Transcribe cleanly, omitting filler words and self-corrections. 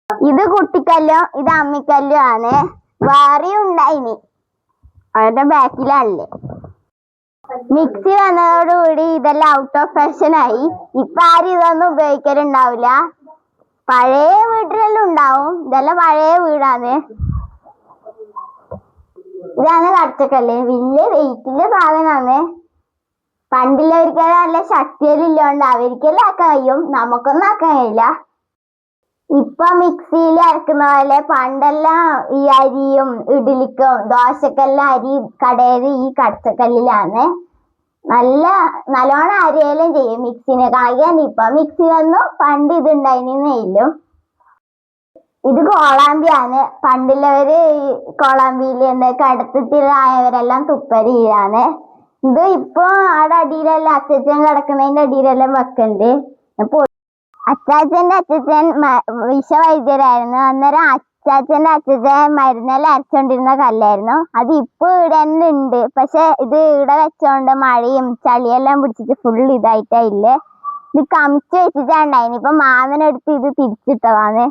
ഇത് കുട്ടിക്കല്ലും ഇത് അമ്മിക്കല്ലും ആണ്. വേറെയും ഉണ്ടായിനി, അവരുടെ ബാക്കിലല്ലേ. മിക്സി വന്നതോടുകൂടി ഇതെല്ലാം ഔട്ട് ഓഫ് ഫാഷൻ ആയി. ഇപ്പൊ ആരും ഇതൊന്നും ഉപയോഗിക്കലുണ്ടാവില്ല. പഴയ വീട്ടിലെല്ലാം ഉണ്ടാവും. ഇതെല്ലാം പഴയ വീടാണ്. ഇതാണ് കടച്ചക്കല്ല്. വലിയ വെയിറ്റിന്റെ സാധനമാണ്. പണ്ടുള്ളവർക്ക് നല്ല ശക്തിയിലില്ലോണ്ട് അവർക്കെല്ലാം ആക്കാൻ കഴിയും, നമുക്കൊന്നും ആക്കാൻ കഴിയില്ല. ഇപ്പൊ മിക്സിയിൽ അരക്കുന്ന പോലെ പണ്ടെല്ലാം ഈ അരിയും ഇഡ്ഡലിക്കും ദോശക്കെല്ലാം അരി കടയത് ഈ കടച്ചക്കല്ലിലാണ്. നല്ലോണം അരിയെല്ലാം ചെയ്യും മിക്സിനെ കാണിക്കാൻ. ഇപ്പൊ മിക്സി വന്നു, പണ്ട് ഇത് ഉണ്ടായിരുന്നില്ലും. ഇത് കോളാമ്പിയാണ്. പണ്ടുള്ളവര് കോളാമ്പിയില് കടത്തത്തിലായവരെല്ലാം തുപ്പരിയിലാണ്. ഇത് ഇപ്പൊ അവിടെ അടിയിലെല്ലാം അച്ചച്ചൻ കിടക്കുന്നതിന്റെ അടിയിലെല്ലാം വെക്കണ്ട്. അച്ചാച്ചന്റെ അച്ചച്ചൻ വിഷവൈദ്യരായിരുന്നു. അന്നേരം അച്ചാച്ചന്റെ അച്ചച്ചൻ മരുന്നെല്ലാം അരച്ചോണ്ടിരുന്ന കല്ലായിരുന്നു. അത് ഇപ്പൊ ഇവിടെ തന്നെ ഉണ്ട്. പക്ഷെ ഇത് ഇവിടെ വെച്ചോണ്ട് മഴയും ചളിയെല്ലാം പിടിച്ചിട്ട് ഫുൾ ഇതായിട്ടായില്ലേ. ഇത് കമിച്ച് വെച്ചിട്ടുണ്ടായിന്. ഇപ്പൊ മാമനെടുത്ത് ഇത് തിരിച്ചിട്ടതാണ്.